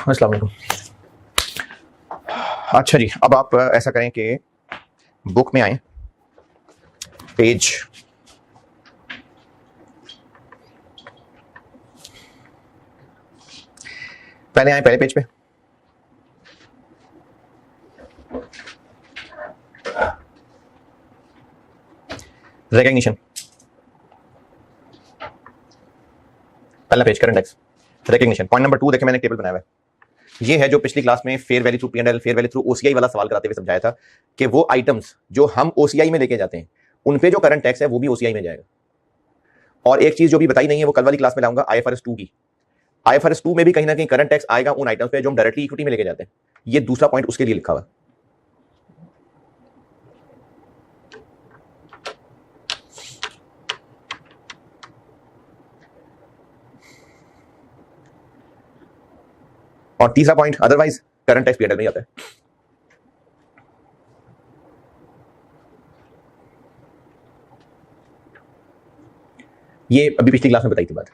अस्सलाम वालेकुम। अच्छा जी, अब आप ऐसा करें कि बुक में आए, पेज पहले आए, पहले पेज पे रिकॉग्निशन, पहला page current tax recognition. Point number 2 देखिए, मैंने टेबल बनाया हुआ है। ये है जो पिछली क्लास में fair value through P&L, fair value through OCI वाला सवाल कराते हुए समझाया था कि वो आइटम्स जो हम OCI में लेके जाते हैं उन पे जो करंट टैक्स है वो भी OCI में जाएगा। और एक चीज जो भी बताई नहीं है वो कल वाली क्लास में लाऊंगा, IFRS 2 की। IFRS 2 में भी कहीं ना कहीं करंट टैक्स आएगा उन आइटम्स पे जो हम डायरेक्टली इक्विटी में लेके जाते हैं। ये दूसरा पॉइंट उसके लिए लिखा हुआ है। और तीसरा point, otherwise current tax P&L में आता है। ये अभी पिछली क्लास में बताई थी बात।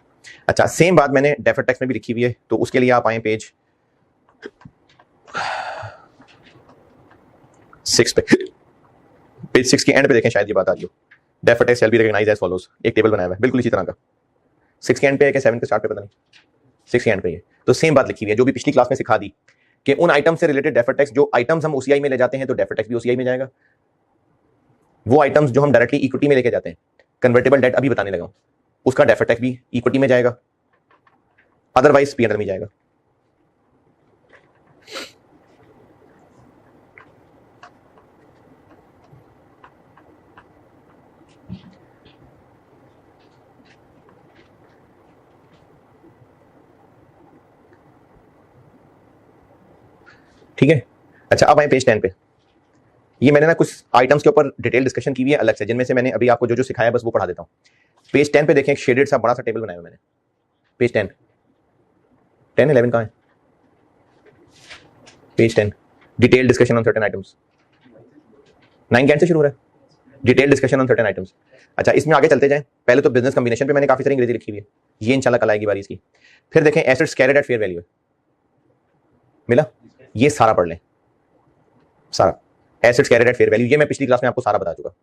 अच्छा, सेम बात मैंने डेफर्ड टैक्स में भी लिखी हुई है, तो उसके लिए आप आए पेज 6 पे। पेज 6 के एंड पे देखें, शायद ये बात आ रही हो। Deferred tax shall be recognised as follows, एक टेबल बनाया हुआ है बिल्कुल इसी तरह का। 6 के एंड पे है कि 7 के स्टार्ट पे, पता नहीं। 6 के एंड पे है। तो सेम बात लिखी हुई है जो भी पिछली क्लास में सिखा दी कि उन आइटम से रिलेटेड डेफर्ड टैक्स, जो आइटम्स हम OCI में ले जाते हैं तो डेफर्ड टैक्स भी OCI में जाएगा। वो आइटम्स जो हम डायरेक्टली इक्विटी में लेके जाते हैं, कन्वर्टेबल डेट अभी बताने लगा हूं, उसका डेफर्ड टैक्स भी इक्विटी में जाएगा, अदरवाइज P&L में जाएगा। ठीक है। अच्छा, अब आए पेज 10 पे। ये मैंने ना कुछ आइटम्स के ऊपर डिटेल डिस्कशन की हुई है अलग से, जिनमें से मैंने अभी आपको जो जो सिखाया बस वो पढ़ा देता हूँ। पेज 10 पे देखें, एक शेडेड सा बड़ा सा टेबल बनाया हुआ मैंने। पेज 10, 11 कहाँ है? Page 10, detail discussion on certain items. 9 can say शुरू हो रहा है, detail discussion on certain items. अच्छा, इसमें आगे चलते जाएं। पहले तो बिजनेस कॉम्बिनेशन पे मैंने काफी सारी अंग्रेजी लिखी हुई है, ये इंशाल्लाह कल आएगी बारी इसकी। फिर देखें assets carried at fair value, मिला? ये सारा पढ़ लें, सारा assets carried at fair value, ये मैं पिछली क्लास में आपको सारा बता चुका।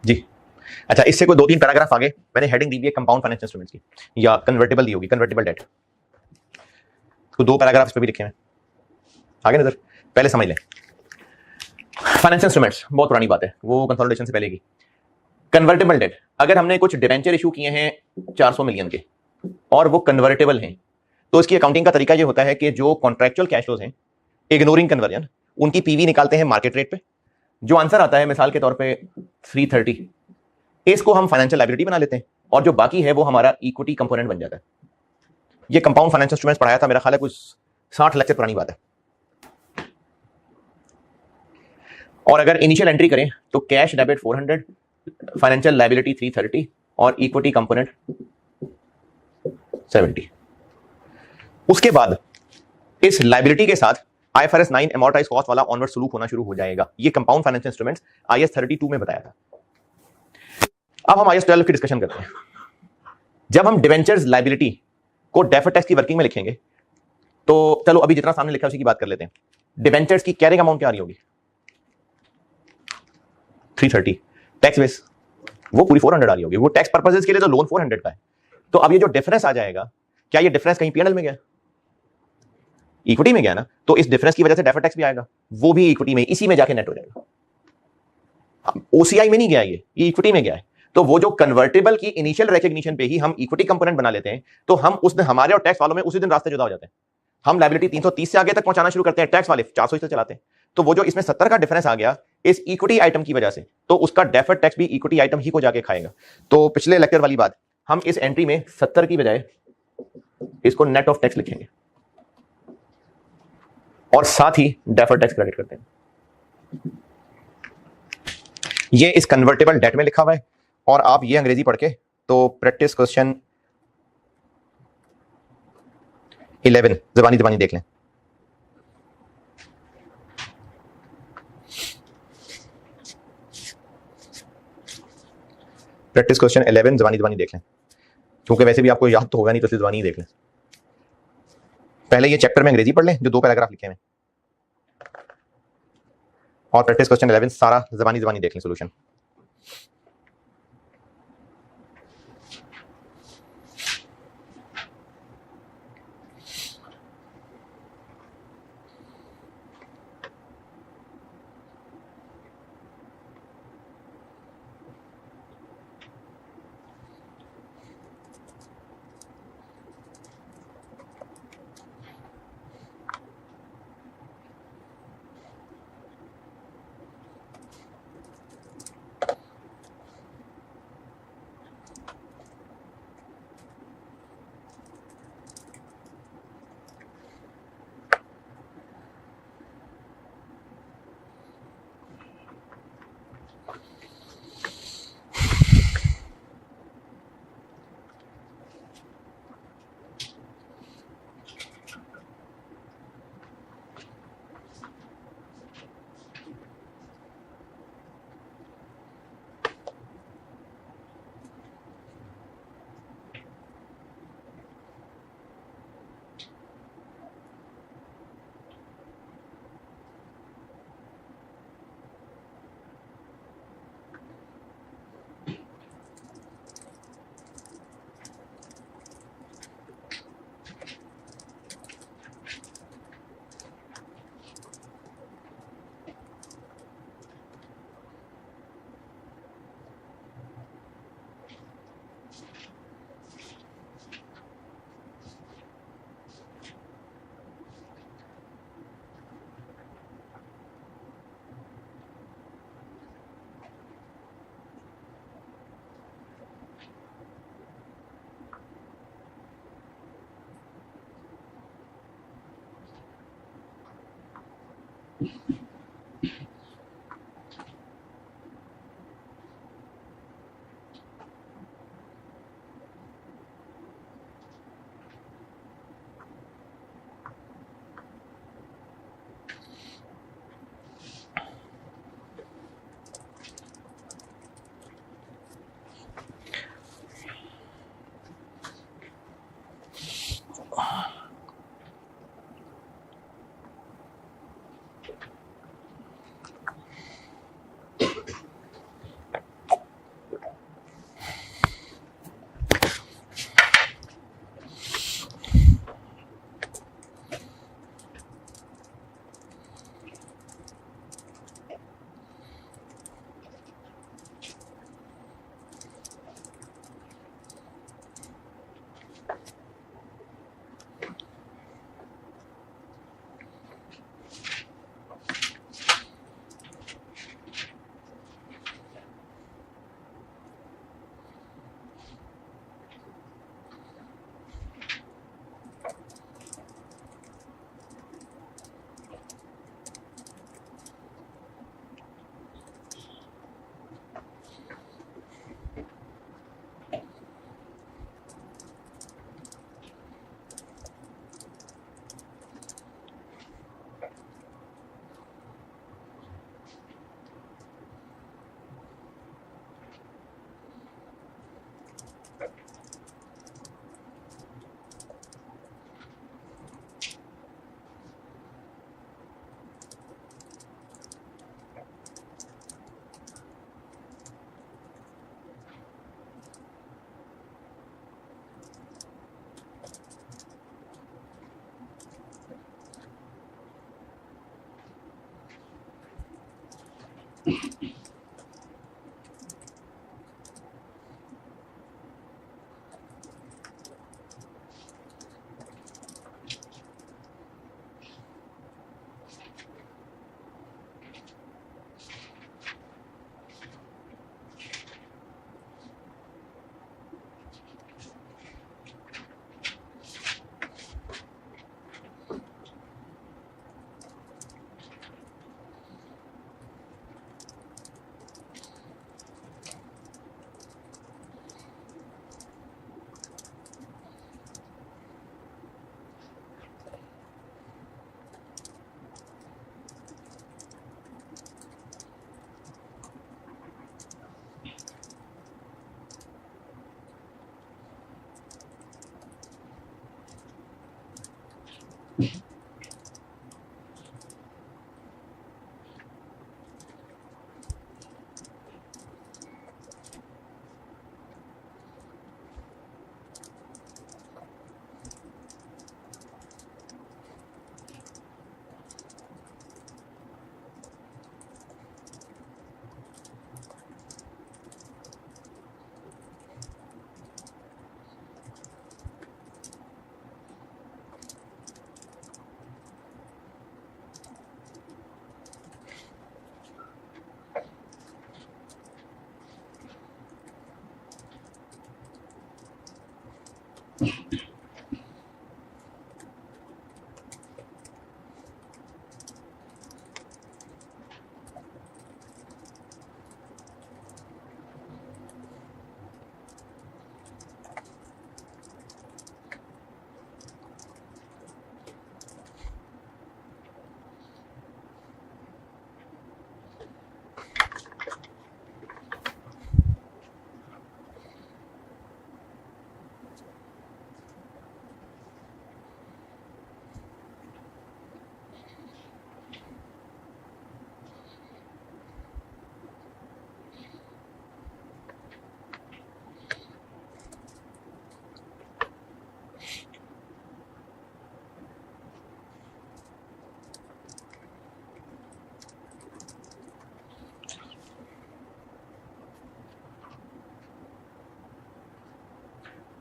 जी अच्छा, इससे कोई 2-3 पैराग्राफ आगे मैंने हेडिंग दी हुई है कंपाउंड फाइनेंशियल इंस्ट्रूमेंट्स की, या कन्वर्टेबल दी होगी, कन्वर्टेबल डेट। तो 2 पैराग्राफ इस पे भी लिखे हैं, आगे नजर। पहले समझ लें फाइनेंशियल इंस्ट्रूमेंट्स, बहुत पुरानी बात है, वो कंसोलिडेशन से पहले की। कन्वर्टेबल डेट, अगर हमने कुछ डिबेंचर इशू किए हैं 400 मिलियन के और वो कन्वर्टेबल हैं, तो इसकी अकाउंटिंग का तरीका ये होता है कि जो कॉन्ट्रैक्चुअल कैश फ्लोज हैं, इग्नोरिंग कन्वर्जन, उनकी पीवी निकालते हैं मार्केट रेट पे। जो आंसर आता है मिसाल के तौर पे 330, इसको हम फाइनेंशियल लायबिलिटी बना लेते हैं और जो बाकी है वो हमारा इक्विटी कंपोनेंट बन जाता है। ये कंपाउंड फाइनेंशियल इंस्ट्रूमेंट्स पढ़ाया था, मेरा ख्याल है कुछ 60 लेक्चर पुरानी बात है। और अगर इनिशियल एंट्री करें तो कैश डेबिट 400, फाइनेंशियल लायबिलिटी 330 और इक्विटी कंपोनेंट 70। उसके बाद इस लायबिलिटी के साथ IFRS 9 अमोर्टाइज कॉस्ट वाला ऑनवर्ड सलूक होना शुरू हो जाएगा। ये कंपाउंड फाइनेंशियल इंस्ट्रूमेंट्स IAS 32 में बताया था। अब हम IAS 12 की डिस्कशन करते हैं। जब हम डिवेंचर्स लायबिलिटी को डेफर्ड टैक्स की वर्किंग में लिखेंगे, तो चलो अभी जितना सामने लिखा है उसी की बात कर लेते हैं। डिवेंचर्स की कैरिंग अमाउंट क्या आ रही होगी? 330। टैक्स बेस वो पूरी 400 आ रही होगी। वो टैक्स पर्पसेस के लिए तो लोन 400 का है। तो अब ये जो डिफरेंस आ जाएगा, क्या ये डिफरेंस कहीं P&L में गया? इक्विटी में गया ना, तो इस डिफरेंस की वजह से डेफर्ड टैक्स भी आएगा, वो भी इक्विटी में, इसी में जाके नेट हो जाएगा। OCI में नहीं गया, ये इक्विटी में गया है। तो वो जो कन्वर्टेबल की इनिशियल रिकॉग्निशन पे ही हम इक्विटी कंपोनेंट बना लेते हैं, तो हम उस दिन हमारे और टैक्स वालों में उसी दिन रास्ते जुदा हो जाते हैं। हम लायबिलिटी 330 से आगे तक पहुंचाना शुरू करते हैं, टैक्स वाले 400 से चलाते हैं। तो वो जो इसमें 70 का डिफरेंस आ गया इस इक्विटी आइटम की वजह से, तो उसका डेफर्ड टैक्स भी इक्विटी आइटम ही को जाके खाएगा। तो पिछले लेक्चर वाली बात, हम इस एंट्री में 70 की बजाय इसको नेट ऑफ टैक्स लिखेंगे और साथ ही डेफर्ड टैक्स क्रेडिट करते हैं। ये इस कन्वर्टेबल डेट में लिखा हुआ है और आप ये अंग्रेजी पढ़ के तो प्रैक्टिस क्वेश्चन 11 जबानी जबानी देख लें। प्रैक्टिस क्वेश्चन 11 जबानी जबानी देख लें, क्योंकि वैसे भी आपको याद तो होगा नहीं, तो जबानी ही देख लें। पहले ये चैप्टर में अंग्रेजी पढ़ लें जो 2 पैराग्राफ लिखे हैं, और प्रैक्टिस क्वेश्चन 11 सारा जबानी जबानी देख लें सोल्यूशन।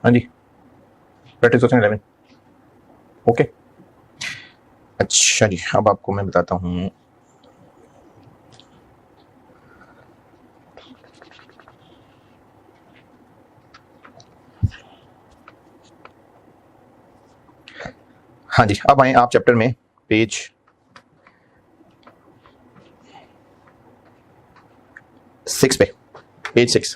हाँ जी, प्रैक्टिस क्वेश्चन 11। ओके, अच्छा जी, अब आपको मैं बताता हूँ। हाँ जी, अब आए आप चैप्टर में, पेज 6 पे, पेज 6।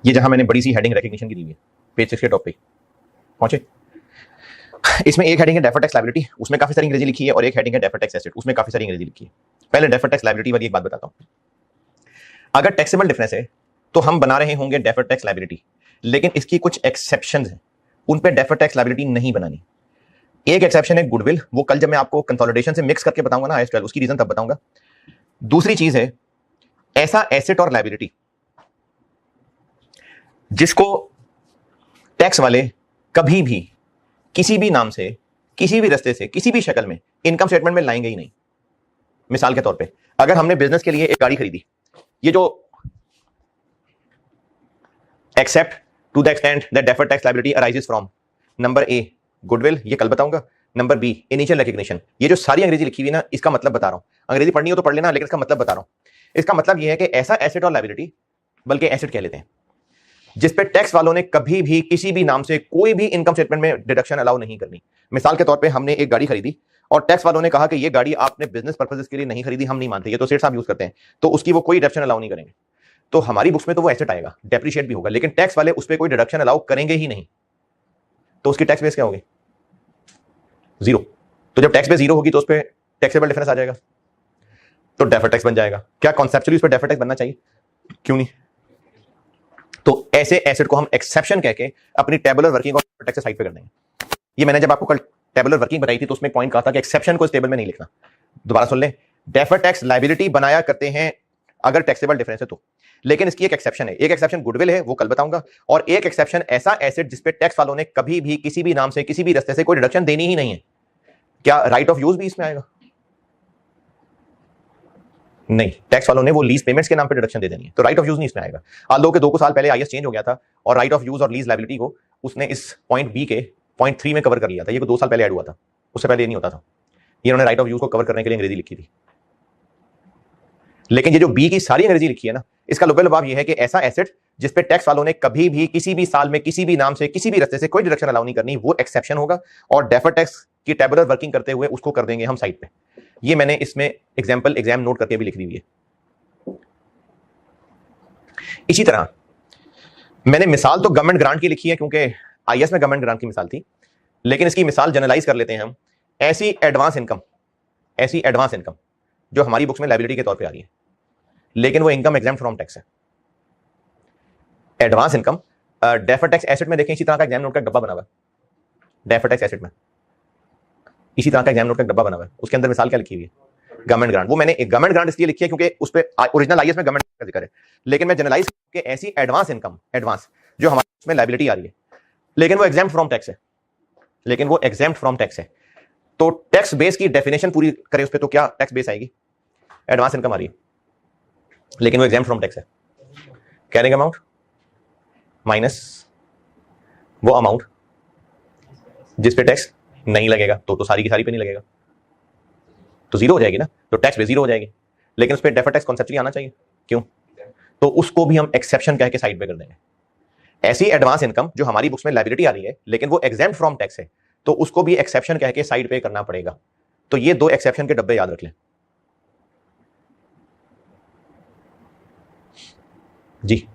ये जहां मैंने बड़ी सी हेडिंग रिकग्निशन की दी हुई है, पेज 6 के टॉप पे पहुंचे। इसमें एक हेडिंग है डेफर्ड टैक्स लायबिलिटी, उसमें काफी सारी अंग्रेजी लिखी है, और एक हेडिंग है डेफर्ड टैक्स एसेट, उसमें काफी सारी अंग्रेजी लिखी है। पहले डेफर्ड टैक्स लायबिलिटी वाली एक बात बताता हूं। अगर टैक्सेबल डिफरेंस है तो हम बना रहे होंगे डेफर्ड टैक्स लायबिलिटी, लेकिन इसकी कुछ एक्सेप्शंस हैं, उन पे डेफर्ड टैक्स लायबिलिटी नहीं बनानी। एक एक्सेप्शन है गुडविल, वो कल जब मैं आपको कंसोलिडेशन से मिक्स करके बताऊंगा ना आजकल, उसकी रीजन तब बताऊंगा। दूसरी चीज है ऐसा एसेट और लायबिलिटी जिसको टैक्स वाले कभी भी किसी भी नाम से, किसी भी रास्ते से, किसी भी शक्ल में इनकम स्टेटमेंट में लाएंगे ही नहीं। मिसाल के तौर पे, अगर हमने बिजनेस के लिए एक गाड़ी खरीदी, ये जो except to the extent that deferred tax liability arises from, number A goodwill, ये कल बताऊंगा। Number B initial recognition. ये जो सारी अंग्रेजी लिखी हुई ना, इसका मतलब बता रहा हूं, अंग्रेजी पढ़नी हो तो पढ़ लेना, लेकिन इसका मतलब बता रहा हूं। इसका मतलब यह है कि ऐसा एसेट और लायबिलिटी, बल्कि एसेट कह लेते हैं, जिस पे टैक्स वालों ने कभी भी किसी भी नाम से कोई भी इनकम स्टेटमेंट में डिडक्शन अलाउ नहीं करनी। मिसाल के तौर पे हमने एक गाड़ी खरीदी और टैक्स वालों ने कहा कि ये गाड़ी आपने बिजनेस पर्पसेस के लिए नहीं खरीदी, हम नहीं मानते, ये तो सेठ साहब यूज करते हैं, तो उसकी वो कोई डिडक्शन अलाउ नहीं करेंगे। तो हमारी बुक्स में तो वो एसेट आएगा, डेप्रिशिएट भी होगा, लेकिन टैक्स वाले उस पर कोई डिडक्शन अलाउ करेंगे ही नहीं। तो उसकी टैक्स बेस क्या होगी? जीरो। तो जब टैक्स बेस जीरो होगी तो उस पर टैक्सेबल डिफरेंस आ जाएगा, तो डेफर्ड टैक्स बन जाएगा। क्या कॉन्सेप्चुअली उस पर डेफर्ड टैक्स बनना चाहिए? क्यों नहीं? तो ऐसे एसेट को हम एक्सेप्शन कह के अपनी टेबुलर वर्किंग और टैक्स साइड पे कर देंगे। ये मैंने जब आपको कल टेबुलर वर्किंग बताई थी तो उसमें पॉइंट कहा था कि एक्सेप्शन को इस टेबल में नहीं लिखना। दोबारा सुन लें, डेफर्ड टैक्स लायबिलिटी बनाया करते हैं अगर टैक्सेबल डिफरेंस है तो, लेकिन इसकी एक एक्सेप्शन है। एक एक्सेप्शन गुडविल है, वो कल बताऊंगा, और एक एक्सेप्शन ऐसा एसेट जिसपे टैक्स वालों ने कभी भी किसी भी नाम से, किसी भी रास्ते से कोई डिडक्शन देनी ही नहीं है। क्या राइट ऑफ यूज भी इसमें आएगा? नहीं, टैक्स वालों ने वो लीज पेमेंट्स के नाम पे डिडक्शन दे देनी है, तो राइट ऑफ यूज नहीं इसमें आएगा। आज लोग के 2 साल पहले आईएस चेंज हो गया था और राइट ऑफ यूज और लीज लायबिलिटी को उसने इस पॉइंट बी के पॉइंट 3 में कवर कर लिया था। ये 2 साल पहले ऐड हुआ था, उससे पहले ये नहीं होता था। ये उन्होंने राइट ऑफ यूज को कवर करने के लिए अंग्रेजी लिखी थी, लेकिन ये जो बी की सारी अंग्रेजी लिखी है ना, इसका लुबा ये है कि ऐसा एसेट जिसपे टैक्स वालों ने कभी भी किसी भी साल में किसी भी नाम से, किसी भी रास्ते से कोई डिडक्शन अलाउ नहीं करनी, वो एक्सेप्शन होगा, और डेफर्ड टैक्स की टेबुलर वर्किंग करते हुए उसको कर देंगे हम साइड पे। ये मैंने इसमें एग्जाम नोट करके भी लिख दी हुई है। इसी तरह मैंने मिसाल तो गवर्नमेंट ग्रांट की लिखी है क्योंकि आईएएस में गवर्नमेंट ग्रांट की मिसाल थी, लेकिन इसकी मिसाल जनरलाइज कर लेते हैं हम। ऐसी एडवांस इनकम जो हमारी बुक्स में लायबिलिटी के तौर पे आ रही है, लेकिन वो इनकम एग्जाम्प्ट फ्रॉम टैक्स है। Advance income deferred tax asset में देखें, इसी तरह का एग्जाम नोट का डब्बा बना हुआ है। डेफर्ड टैक्स एसेट में इसी तरह का एग्जाम नोट का डब्बा बना हुआ है, उसके अंदर मिसाल क्या लिखी हुई है? Government grant. वो मैंने गवर्नमेंट ग्रांट इसलिए लिखी है क्योंकि उस पर ओरिजिनल आईएएस में गवर्नमेंट का जिक्र है, लेकिन मैं जनरलाइज कि ऐसी एडवांस इनकम, जो हमारे उसमें लायबिलिटी आ रही है, लेकिन वो एग्जाम्प्ट फ्रॉम टैक्स है। तो टैक्स बेस की डेफिनेशन पूरी करें उस पर, तो क्या टैक्स बेस आएगी? एडवांस इनकम आ रही है, लेकिन वो एग्जाम्प्ट फ्रॉम टैक्स है। कैरिंग अमाउंट माइनस वो अमाउंट जिस पे टैक्स नहीं लगेगा तो सारी की सारी पे नहीं लगेगा, तो जीरो हो जाएगी ना, तो टैक्स पे जीरो हो जाएगी। लेकिन उस पर डेफर्ड टैक्स कॉन्सेप्चुअली आना चाहिए, क्यों? तो उसको भी हम एक्सेप्शन कह के साइड पे कर देंगे। ऐसी एडवांस इनकम जो हमारी बुक्स में लायबिलिटी आ रही है लेकिन वो एग्जेम्प्ट फ्रॉम टैक्स है, तो उसको भी एक्सेप्शन कह के साइड पे करना पड़ेगा। तो ये दो एक्सेप्शन के डब्बे याद रख लें जी।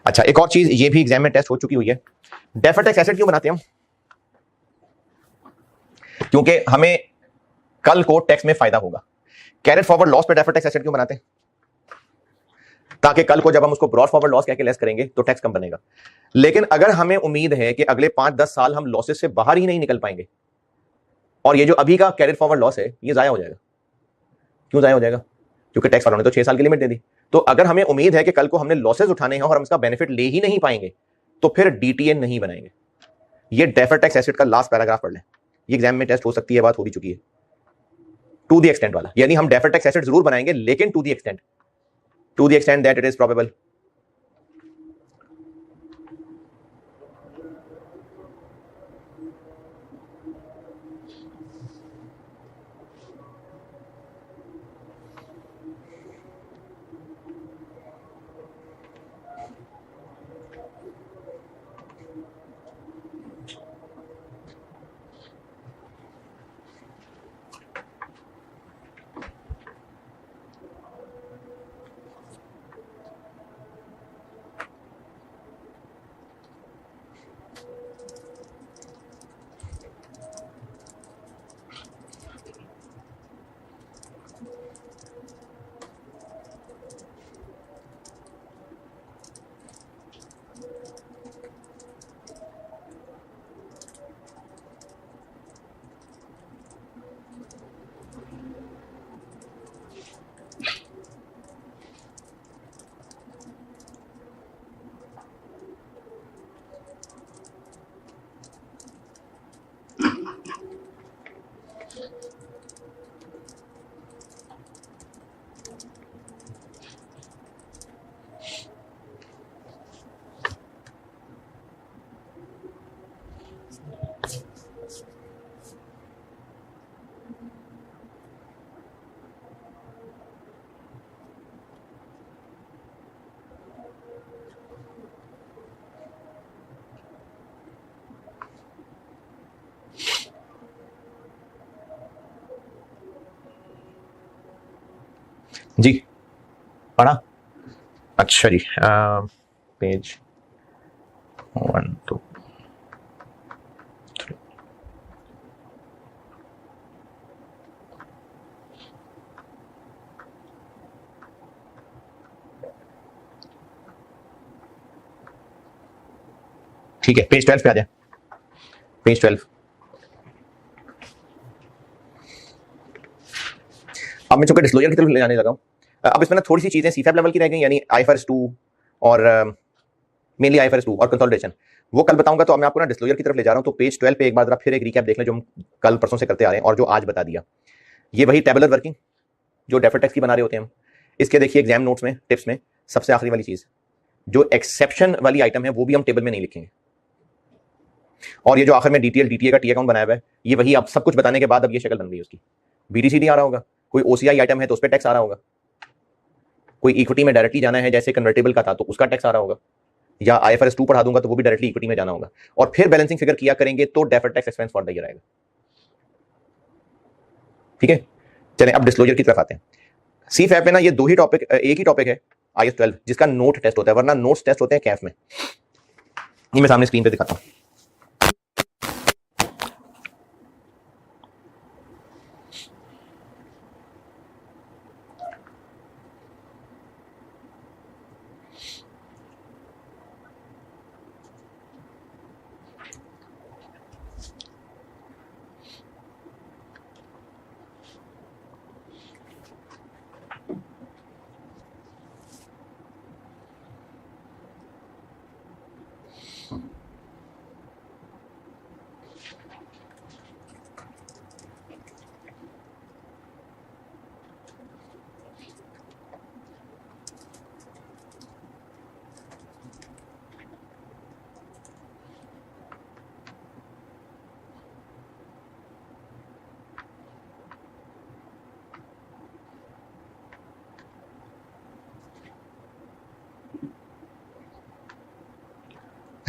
अच्छा, एक और चीज ये भी एग्जाम में टेस्ट हो चुकी हुई है, डेफर्ड टैक्स एसेट क्यों बनाते हैं हम? क्योंकि हमें कल को टैक्स में फायदा होगा। कैरेट फॉरवर्ड लॉस पे डेफर्ड टैक्स एसेट क्यों बनाते हैं? ताकि कल को जब हम उसको ब्रॉड फॉरवर्ड लॉस कह के लेस करेंगे तो टैक्स कम बनेगा। लेकिन अगर हमें उम्मीद है कि अगले 5-10 साल हम लॉसेस से बाहर ही नहीं निकल पाएंगे और ये जो अभी का कैरेट फॉरवर्ड लॉस है ये जाया हो जाएगा। क्यों जाया हो जाएगा? क्योंकि टैक्स वालों ने तो 6 साल की लिमिट दे दी। तो अगर हमें उम्मीद है कि कल को हमने लॉसेस उठाने हैं और हम इसका बेनिफिट ले ही नहीं पाएंगे तो फिर डीटीए नहीं बनाएंगे। ये डेफर्ड टैक्स एसेट का लास्ट पैराग्राफ पढ़ लें, ये एग्जाम में टेस्ट हो सकती है, बात हो भी चुकी है। टू द एक्सटेंट वाला, यानी हम डेफर्ड टैक्स एसेट जरूर बनाएंगे लेकिन to the extent that it is probable. जी पढ़ा? अच्छा जी, पेज 1 2 3। ठीक है, पेज 12 पे आ जाए। पेज 12। अब मैं चूंकि डिस्क्लोजर की तरफ ले जाने लगा हूं, अब इसमें ना थोड़ी सी चीजें सीफैप लेवल की रह गई, यानी आईएफआरएस 2 और मेनली आईएफआरएस 2 और कंसोलिडेशन, वो कल बताऊंगा। तो मैं आपको ना डिस्क्लोजर की तरफ ले जा रहा हूं। तो पेज 12 पे एक बार जरा फिर एक रिकैप देख लें जो हम कल परसों से करते आ रहे हैं और जो आज बता दिया। ये वही टेबुलर वर्किंग जो डेफर्ड टैक्स की बना रहे होते हैं हम। इसके देखिए एग्जाम नोट्स में टिप्स में सबसे आखिरी वाली चीज, जो एक्सेप्शन वाली आइटम है वो भी हम टेबल में नहीं लिखेंगे। और ये जो आखिर में डीटीए का टी अकाउंट बनाया हुआ है, ये वही आप सब कुछ बताने के बाद अब ये शक्ल बन गई उसकी। बीटीसीडी आ रहा होगा, कोई ओसीआई आइटम है तो उस पर टैक्स आ रहा होगा, कोई इक्विटी में डायरेक्टली जाना है जैसे कन्वर्टेबल का था तो उसका टैक्स आ रहा होगा, या आईएफआरएस 2 पढ़ा दूंगा तो वो भी डायरेक्टली इक्विटी में जाना होगा। और फिर बैलेंसिंग फिगर किया करेंगे तो deferred tax expense for the year आएगा। ठीक है, चलें अब डिस्क्लोजर की तरफ आते हैं। सीफैप में ना ये दो ही टॉपिक, एक ही टॉपिक है आईएस 12 जिसका नोट टेस्ट होता है, वरना नोट्स टेस्ट होते हैं कैफ में। ये मैं सामने स्क्रीन पे दिखाता हूं।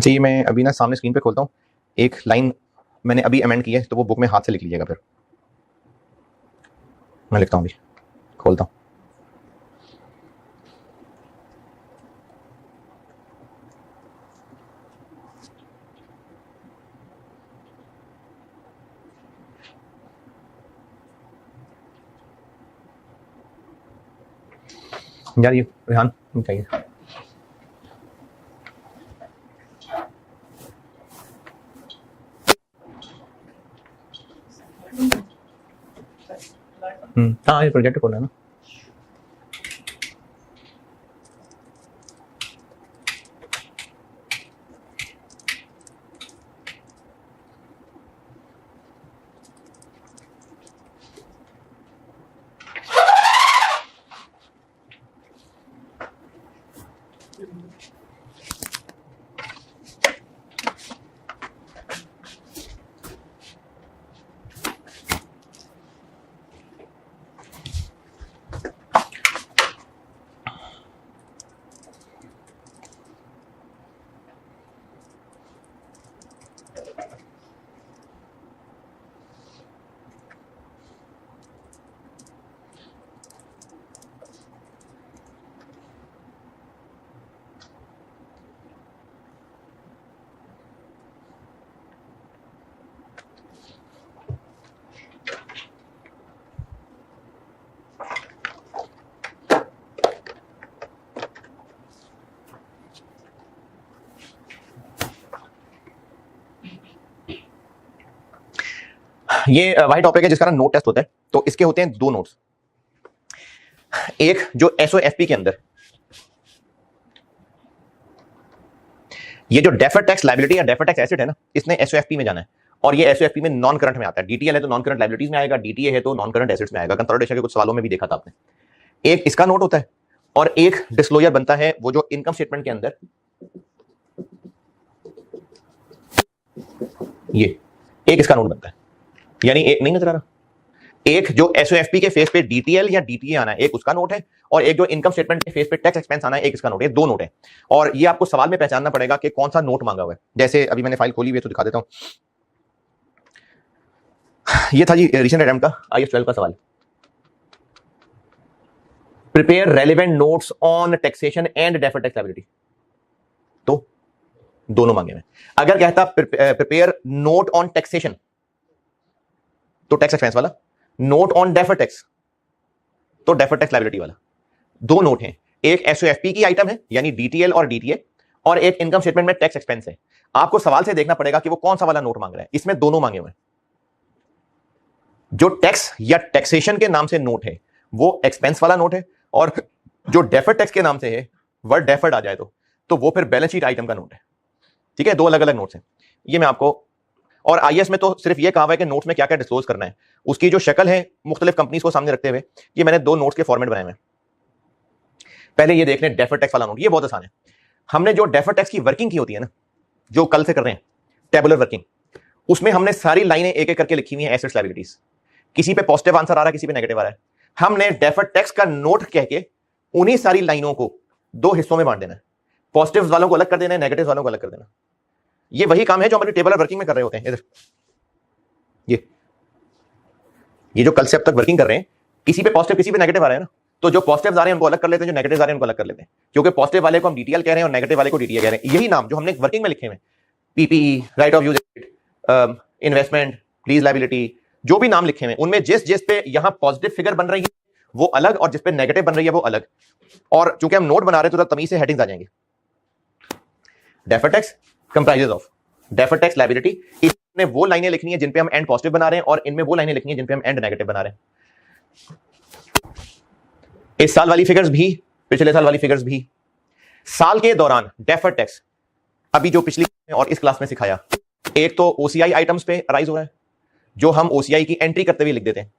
अच्छा, ये मैं अभी ना सामने स्क्रीन पे खोलता हूँ, एक लाइन मैंने अभी अमेंड की है, तो वो बुक में हाथ से लिख लीजिएगा। फिर मैं लिखता हूँ, अभी खोलता हूँ। यार ये रेहान चाहिए। हाँ, ये प्रोजेक्ट खोलना है ना। ये वही टॉपिक है जिसका ना नोट टेस्ट होता है। तो इसके होते हैं दो नोट्स, एक जो एसओएफपी के अंदर ये जो डेफर्ड टैक्स लायबिलिटी या डेफर्ड टैक्स एसेट है ना, इसने एसओएफपी में जाना है, और ये एसओएफपी में नॉन करंट में आता है। डीटीएल है तो नॉन करंट लायबिलिटीज में आएगा, डीटीए है तो नॉन करंट एसेट्स में आएगा। कंसोलिडेशन के कुछ सवालों में भी देखा था आपने। एक इसका नोट होता है और एक डिस्क्लोजर बनता है वो जो इनकम स्टेटमेंट के अंदर ये एक इसका नोट बनता है, यानी एक नहीं नजर आ रहा, एक जो एसओएफपी के फेस पे डीटीएल या डीटीए आना है एक उसका नोट है, और एक जो इनकम स्टेटमेंट के फेस पे टैक्स एक्सपेंस आना है एक इसका नोट है। दो नोट है, और ये आपको सवाल में पहचानना पड़ेगा कि कौन सा नोट मांगा हुआ है। जैसे अभी मैंने फाइल खोली हुई है तो दिखा देता हूं। ये था जी रिसेंट अटेम्प्ट का IAS 12 का सवाल। Prepare relevant notes on taxation and deferred tax liability, तो दोनों मांगे में। अगर कहता प्रिपेयर नोट ऑन टैक्सेशन तो टैक्स एक्सपेंस वाला, नोट ऑन डेफर्ड टैक्स तो डेफर्ड टैक्स लायबिलिटी वाला। दो नोट हैं, एक एसओएफपी की आइटम है यानी डीटीएल और डीटीए, और एक इनकम स्टेटमेंट में टैक्स एक्सपेंस है। आपको सवाल से देखना पड़ेगा कि वो कौन सा वाला नोट मांग रहा है। इसमें दोनों मांगे हुए हैं। जो टैक्स या टैक्सेशन के नाम से नोट है वो एक्सपेंस वाला नोट है, और जो डेफर्ड टैक्स के नाम से है वर्ड डेफर्ड आ जाए तो वो फिर बैलेंस शीट आइटम का नोट है। ठीक है, दो अलग अलग नोट्स हैं। ये मैं आपको, और आईएएस में तो सिर्फ ये कहा हुआ है कि नोट्स में क्या क्या डिस्क्लोज करना है। उसकी जो शक्ल है मुख्तलिफ कंपनीज को सामने रखते हुए, ये मैंने दो नोट्स के फॉर्मेट बनाए हुए हैं। पहले ये देख लें डेफर्ड टैक्स वाला नोट, ये बहुत आसान है। हमने जो डेफर्ड टैक्स की वर्किंग की होती है ना, जो कल से कर रहे हैं टेबुलर वर्किंग, उसमें हमने सारी लाइनें एक एक करके लिखी हुई हैं एसेट्स लायबिलिटीज। किसी पे पॉजिटिव आंसर आ रहा है, किसी पे नेगेटिव आ रहा है। हमने डेफर्ड टैक्स का नोट कह के उन्हीं सारी लाइनों को दो हिस्सों में बांट देना है। पॉजिटिव वालों को अलग कर देना है, नेगेटिव वालों को अलग कर देना। ये वही काम है जो हम अपनी टेबुलर वर्किंग में कर रहे होते हैं। इधर ये जो कल से अब तक वर्किंग कर रहे हैं, किसी पे पॉजिटिव किसी पे नेगेटिव आ रहा है ना, तो जो पॉजिटिव आ रहे हैं उनको अलग कर लेते हैं, जो नेगेटिव आ रहे हैं उनको अलग कर लेते हैं। क्योंकि पॉजिटिव वाले को हम डीटीएल कह रहे हैं और नेगेटिव वाले को डीटीए कह रहे हैं। यही नाम जो हमने वर्किंग में लिखे हुए, PPE, right of use, investment, lease liability, जो भी नाम लिखे हुए उनमें जिस पे यहां पॉजिटिव फिगर बन रही है वो अलग, और जिस पे नेगेटिव बन रही है वो अलग। और चूंकि हम नोट बना रहे हैं तो तमीज से हेडिंग्स आ जाएंगे। Deferred tax comprises of deferred tax liability. इसमें वो लाइनें लिखनी है जिन पे हम एंड पॉजिटिव बना रहे हैं, और इनमें वो लाइनें लिखनी है जिन पे हम एंड नेगेटिव बना रहे हैं। इस साल वाली फिगर्स भी, पिछले साल वाली फिगर्स भी। साल के दौरान डेफर्ड टैक्स अभी जो पिछली और इस क्लास में सिखाया, एक तो ओसीआई आइटम्स पे राइज हो रहा है जो हम ओसीआई की एंट्री करते हुए लिख देते हैं,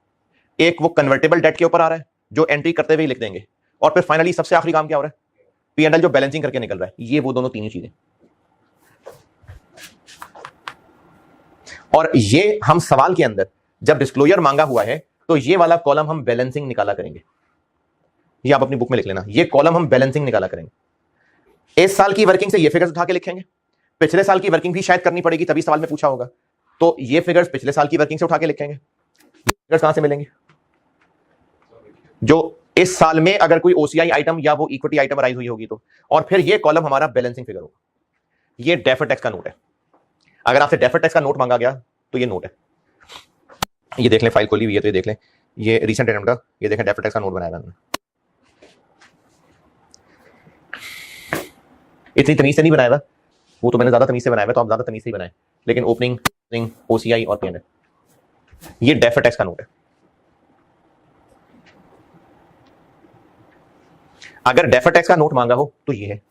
एक वो कन्वर्टेबल डेट के ऊपर आ रहा है जो एंट्री करते हुए लिख देंगे, और फिर फाइनली सबसे आखिरी काम क्या हो रहा है, P&L जो बैलेंसिंग करके निकल रहा है। ये वो दोनों तीन ही चीजें, और ये हम सवाल के अंदर जब डिस्क्लोजर मांगा हुआ है तो ये वाला कॉलम हम बैलेंसिंग निकाला करेंगे। ये आप अपनी बुक में लिख लेना, ये कॉलम हम बैलेंसिंग निकाला करेंगे। इस साल की वर्किंग से ये फिगर्स उठा के लिखेंगे, पिछले साल की वर्किंग भी शायद करनी पड़ेगी, तभी सवाल में पूछा होगा। तो ये फिगर्स पिछले साल की वर्किंग से उठा के लिखेंगे। फिगर्स कहां से मिलेंगे? जो इस साल में अगर कोई ओसीआई आइटम या वो इक्विटी आइटम राइज हुई होगी तो। और फिर ये कॉलम हमारा बैलेंसिंग फिगर होगा। ये डेफर्ड टैक्स का नोट है। अगर आपसे डेफर्ड टैक्स का नोट मांगा गया तो ये नोट है। ये देख लें, फाइल खोली हुई है तो ये देख लें, ये रीसेंट अटेम्प्ट का, ये देखें डेफर्ड टैक्स का नोट बनाया मैंने। इतनी तमीज से नहीं बनाया था, वो तो मैंने ज्यादा तमीज से बनाया है, तो आप ज्यादा तमीज से ही बनाए, लेकिन ओपनिंग, ओसीआई और पीएनएल, ये डेफर्ड टैक्स का नोट है। अगर डेफर्ड टैक्स का नोट मांगा हो तो ये है।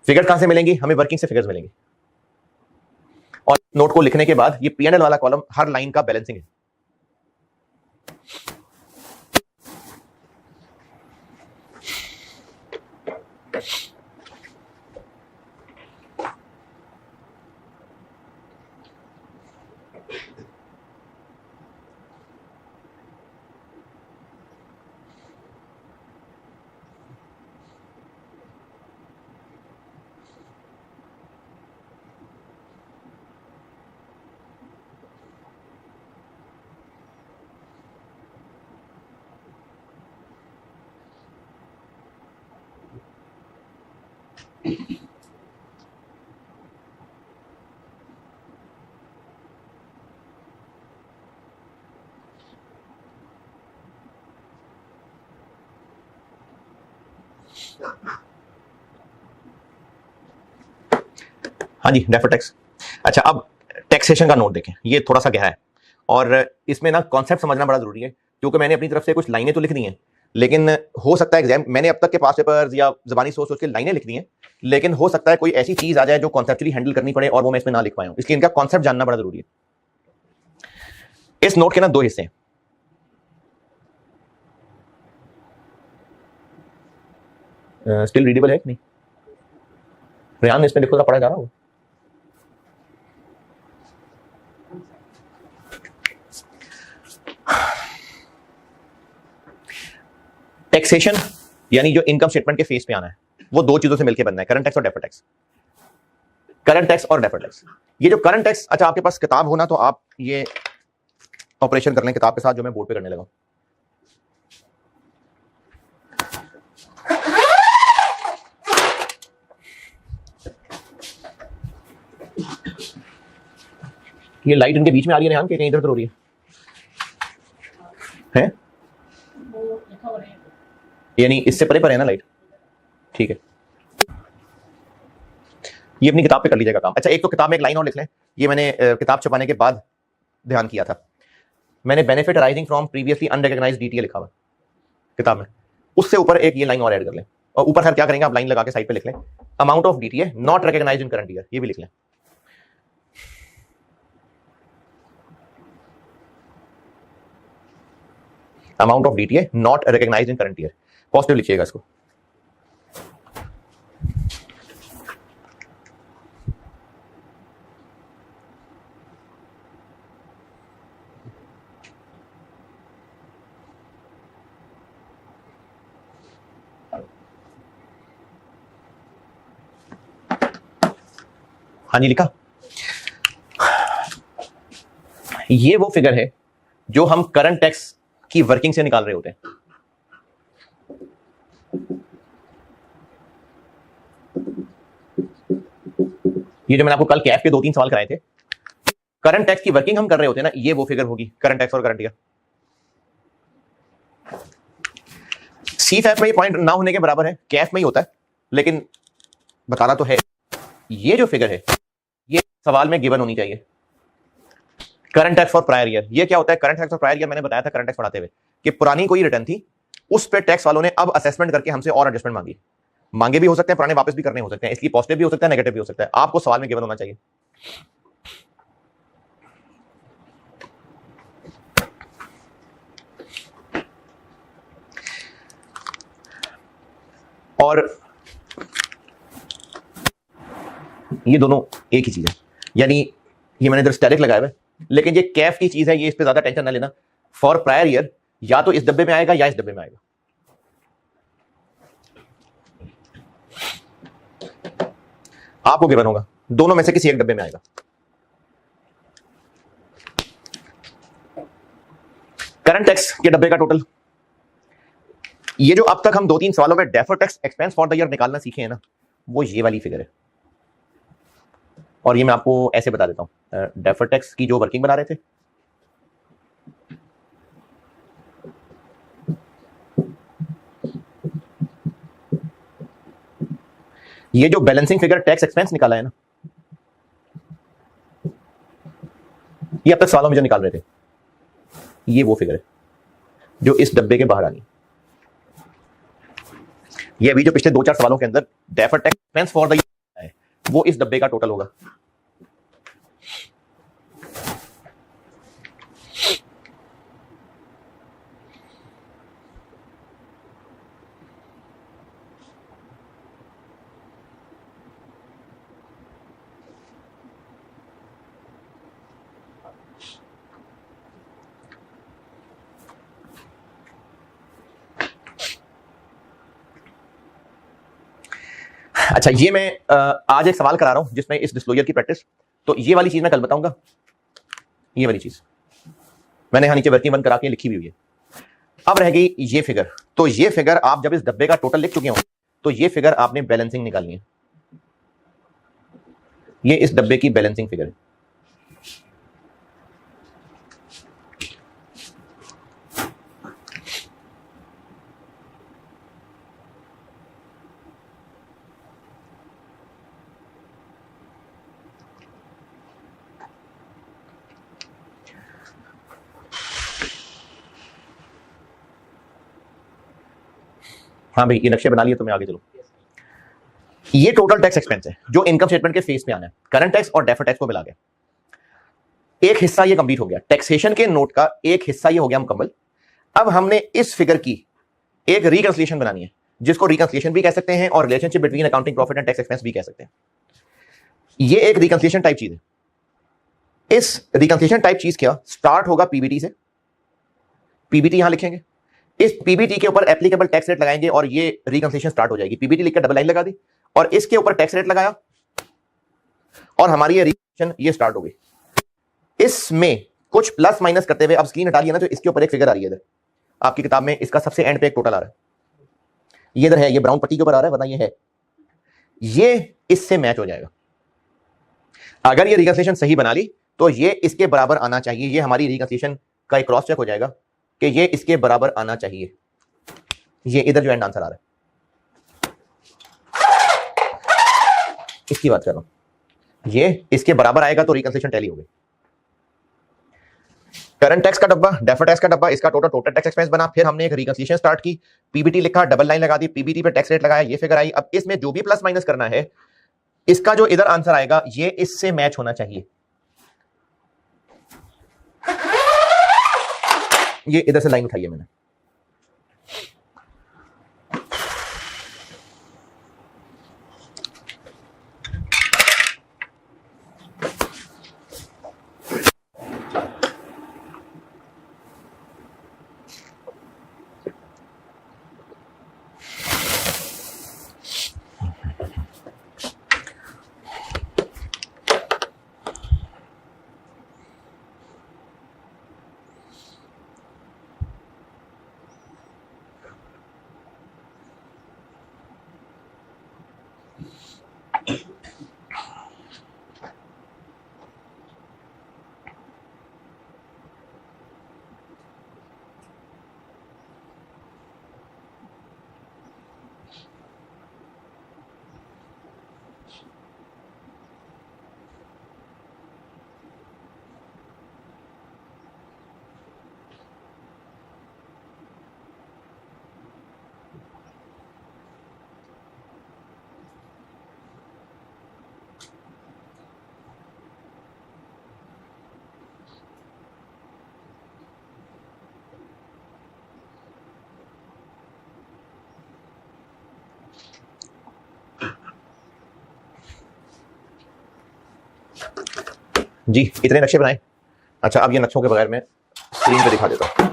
फिगर कहां से मिलेंगी? हमें वर्किंग से फिगर्स मिलेंगी। और नोट को लिखने के बाद ये पीएनएल वाला कॉलम हर लाइन का बैलेंसिंग है। हाँ जी, डेफर्ड टैक्स। अच्छा, अब टैक्सेशन का नोट देखें, ये थोड़ा सा गहरा है और इसमें ना कॉन्सेप्ट समझना बड़ा जरूरी है, क्योंकि मैंने अपनी तरफ से कुछ लाइनें तो लिख दी हैं, लेकिन हो सकता है एग्जाम, मैंने अब तक के पास पेपर्स या जबानी सोच के लाइनें लिख दी हैं, लेकिन हो सकता है कोई ऐसी चीज आ जाए जो कॉन्सेप्चुअली हैंडल करनी पड़े और वो मैं इसमें ना लिख पाया हूं, इसलिए इनका कॉन्सेप्ट जानना बड़ा जरूरी है। इस नोट के ना दो हिस्से हैं। स्टिल रीडेबल है कि नहीं? रेहान ने इसमें लिखो तो पढ़ा जा रहा हो। टैक्सेशन यानी जो इनकम स्टेटमेंट के फेस पे आना है, वो दो चीजों से मिलकर बनना है, करंट टैक्स और डेफर्ड टैक्स। करंट टैक्स और डेफर्ड टैक्स। ये जो करंट टैक्स, अच्छा आपके पास किताब होना तो आप ये ऑपरेशन कर लें किताब के साथ, जो मैं बोर्ड पे करने लगा। ये लाइट इनके बीच में आ रही है रेहान, के कहीं इधर उधर हो रही है? यानी इससे परे पर है ना लाइट? ठीक है, ये अपनी किताब पे कर लीजिएगा काम। अच्छा, एक तो किताब में एक लाइन और लिख लें, ये मैंने किताब छपाने के बाद ध्यान किया था, मैंने benefit arising from previously unrecognised DTA लिखा हुआ किताब में, उससे ऊपर एक ये लाइन और ऐड कर लें, और ऊपर हर क्या करेंगे आप लाइन लगा के साइड पे लिख लें, amount of DTA not recognised in current year, ये भी लिख लें। Amount of DTA not recognised in current year, positive लिखिएगा इसको। हाँ जी, लिखा। ये वो फिगर है जो हम करंट टैक्स की वर्किंग से निकाल रहे होते हैं। ये जो मैंने आपको कल कैफ के 2-3 सवाल कराए थे, करंट टैक्स की वर्किंग हम कर रहे होते हैं ना, ये वो फिगर होगी करंट टैक्स और करंट ईयर। सीफएफ में ये पॉइंट ना होने के बराबर है, कैफ में ही होता है, लेकिन बताना तो है। ये जो फिगर है ये सवाल में गिवन होनी चाहिए, current tax for prior year. ये क्या होता है current tax for prior year? मैंने बताया था करंट टैक्स पढ़ाते हुए कि पुरानी कोई रिटर्न थी, उस पे टैक्स वालों ने अब असेसमेंट करके हमसे और एडजस्टमेंट मांगी। मांगे भी हो सकते हैं, पुराने वापस भी करने हो सकते हैं, इसलिए पॉजिटिव भी हो सकता है, नेगेटिव भी हो सकता है, आपको सवाल में गिवन होना चाहिए। और ये दोनों एक ही चीज है, यानी ये मैंने इधर स्टैटिक लगाया हुआ है, लेकिन ये कैफ की चीज है, ये इस पे ज्यादा टेंशन ना लेना। फॉर प्रायर ईयर या तो इस डब्बे में आएगा या इस डब्बे में आएगा। आपको गिवन होगा दोनों में से किसी एक डब्बे में आएगा। करंट टैक्स के डब्बे का टोटल, ये जो अब तक हम 2-3 सवालों में deferred tax expense for the year निकालना सीखे हैं ना, वो ये वाली फिगर है। और ये मैं आपको ऐसे बता देता हूं, डेफर्ड टैक्स की जो वर्किंग बना रहे थे, ये जो बैलेंसिंग फिगर टैक्स एक्सपेंस निकाला है ना, ये अब तक सवालों में जो निकाल रहे थे, ये वो फिगर है जो इस डब्बे के बाहर आनी है। ये अभी जो पिछले 2-4 सवालों के अंदर deferred tax expense for the year है, वो इस डब्बे का टोटल होगा। अच्छा, ये मैं आज एक सवाल करा रहा हूं जिसमें इस डिस्क्लोजर की प्रैक्टिस, तो ये वाली चीज मैं कल बताऊंगा। ये वाली चीज मैंने यहां नीचे वर्किंग बंद करा के लिखी भी हुई है। अब रह गई ये फिगर, तो ये फिगर आप जब इस डब्बे का टोटल लिख चुके हो, तो ये फिगर आपने बैलेंसिंग निकालनी है। ये इस डब्बे की बैलेंसिंग फिगर है। हाँ भाई, ये नक्शे बना लिए तो मैं आगे चलूं। ये टोटल टैक्स एक्सपेंस है जो इनकम स्टेटमेंट के फेस में आना है, करंट टैक्स और डेफर्ड टैक्स को मिला के। एक हिस्सा ये कंप्लीट हो गया, टैक्सेशन के नोट का एक हिस्सा ये हो गया मुकम्मल। अब हमने इस फिगर की एक रिकंसिलिएशन बनानी है, जिसको रिकंसिलिएशन भी कह सकते हैं और relationship between accounting profit and tax expense भी कह सकते हैं। ये एक रिकंसिलिएशन टाइप चीज है। इस रिकंसिलिएशन टाइप चीज क्या स्टार्ट होगा पीबीटी से, पीबीटी यहां लिखेंगे, इस पीबीटी के ऊपर एप्लीकेबल टैक्स रेट लगाएंगे और ये रिकंसिलिएशन स्टार्ट हो जाएगी। पीबीटी लिखकर डबल लाइन लगा दी और इसके ऊपर टैक्स रेट लगाया और हमारी ये रिकंसिलिएशन ये स्टार्ट हो गई। इसमें कुछ प्लस माइनस करते हुए, अब स्क्रीन हटा लिया ना, तो इसके ऊपर एक फिगर आ रही है इधर आपकी किताब में, इसका सबसे एंड पे एक टोटल आ रहा है, ये इधर है, ये ब्राउन पट्टी के ऊपर आ रहा है, वरना ये है, ये इससे मैच हो जाएगा। अगर ये रिकंसिलिएशन सही बना ली तो ये इसके बराबर आना चाहिए। ये हमारी रिकंसिलिएशन का एक क्रॉस चेक हो जाएगा कि ये इसके बराबर आना चाहिए। ये इधर जो एंड आंसर आ रहा है इसकी बात कर रहा हूं, ये इसके बराबर आएगा तो रिकंसिलिएशन टैली हो गई। करंट टैक्स का डब्बा, डेफर्ड टैक्स का डब्बा, इसका टोटल टैक्स एक्सपेंस बना। फिर हमने एक रिकंसिलिएशन स्टार्ट की, पीबीटी लिखा, डबल लाइन लगा दी, पीबीटी पे टैक्स रेट लगाया, ये फिगर आई। अब इसमें जो भी प्लस माइनस करना है, इसका जो इधर आंसर आएगा ये इससे मैच होना चाहिए। ये इधर से लाइन उठाई है मैंने। जी इतने नक्शे बनाए। अच्छा, अब ये नक्शों के बगैर मैं स्क्रीन पे दिखा देता हूं।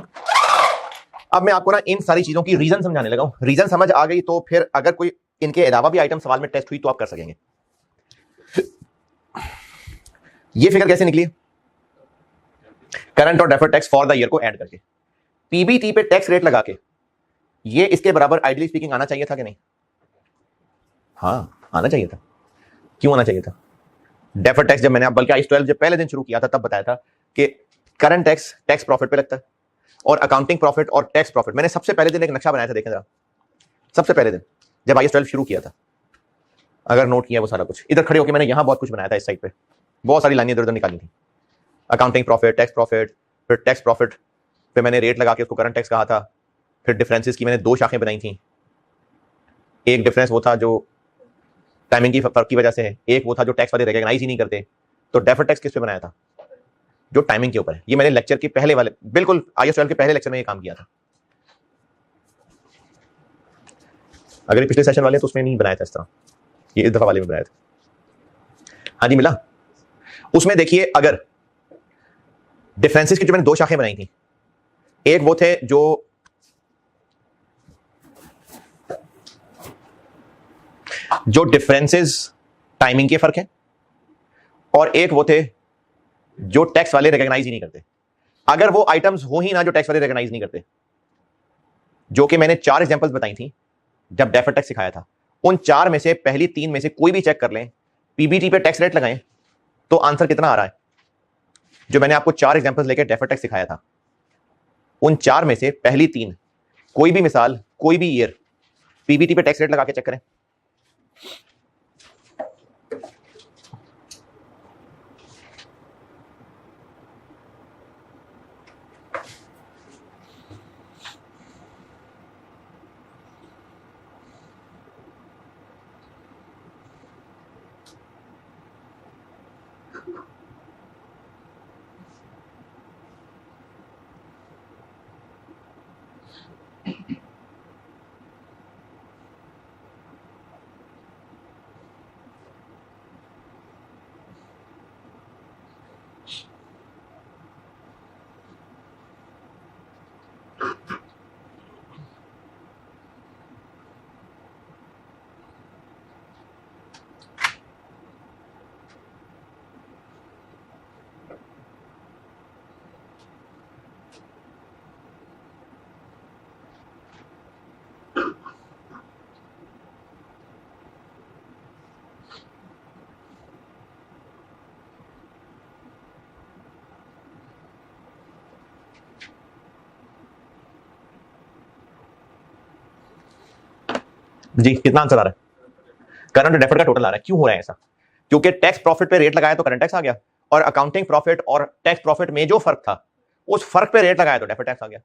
अब मैं आपको ना इन सारी चीजों की रीजन समझाने लगा हूं। रीजन समझ आ गई तो फिर अगर कोई इनके अलावा भी आइटम सवाल में टेस्ट हुई तो आप कर सकेंगे। ये फिगर कैसे निकली? करंट और deferred tax for the year को ऐड करके पीबीटी पे टैक्स रेट लगा के ये इसके बराबर आइडियली स्पीकिंग आना चाहिए था कि नहीं? हाँ आना चाहिए था। क्यों आना चाहिए था? डेफर्ड टैक्स जब मैंने बल्कि आईएस 12 जब पहले दिन शुरू किया था तब बताया था कि करंट टैक्स टैक्स प्रॉफिट पे लगता है और अकाउंटिंग प्रॉफिट और टैक्स प्रॉफिट। मैंने सबसे पहले दिन एक नक्शा बनाया था, देखें जरा, सबसे पहले दिन जब आईएस 12 शुरू किया था, अगर नोट किया वो सारा कुछ इधर खड़े होकर मैंने यहां बहुत कुछ बनाया था। इस साइड पे बहुत सारी लाइनें इधर उधर निकाली थी, अकाउंटिंग प्रॉफिट, टैक्स प्रॉफिट, फिर टैक्स प्रॉफिट पे मैंने रेट लगा के उसको करंट टैक्स कहा था। फिर डिफरेंसेस की मैंने दो शाखें बनाई थी। एक डिफरेंस वो था जो टाइमिंग की फर्क की वजह से है, एक वो था जो टैक्स वाले रिकॉग्नाइज ही नहीं करते। तो डेफर्ड टैक्स किस पे बनाया था? जो टाइमिंग के ऊपर है। ये मैंने लेक्चर के पहले वाले बिल्कुल आईएस 12 के पहले लेक्चर में ये काम किया था। अगर पिछले सेशन वाले तो उसमें नहीं बनाया था इस तरह, ये इस दफा वाले में बनाया था। हाँ जी मिला। उसमें देखिए अगर डिफरेंसेस की जो मैंने दो शाखें बनाई थी, एक वो थे जो डिफरेंसेस टाइमिंग के फर्क है, और एक वो थे जो टैक्स वाले रिकॉग्नाइज ही नहीं करते। अगर वो आइटम्स हो ही ना जो टैक्स वाले रिकॉग्नाइज नहीं करते, जो कि मैंने 4 एग्जांपल्स बताई थी जब डेफर्ड टैक्स सिखाया था, उन 4 में से पहली 3 में से कोई भी चेक कर लें, पीबीटी पे टैक्स रेट लगाएं तो आंसर कितना आ रहा है? जो मैंने आपको 4 एग्जांपल्स लेके डेफर्ड टैक्स सिखाया था, उन 4 में से पहली 3 कोई भी मिसाल, कोई भी ईयर, पीबीटी पे टैक्स रेट लगा के चेक करें। जी कितना आंसर आ रहा है? करंट और डेफर्ड का टोटल आ रहा है। क्यों हो रहा है ऐसा? क्योंकि टैक्स प्रॉफिट पे रेट लगाया तो करंट टैक्स आ गया, और अकाउंटिंग प्रॉफिट और टैक्स प्रॉफिट में जो फर्क था उस फर्क पे रेट लगाया तो डेफर्ड टैक्स आ गया।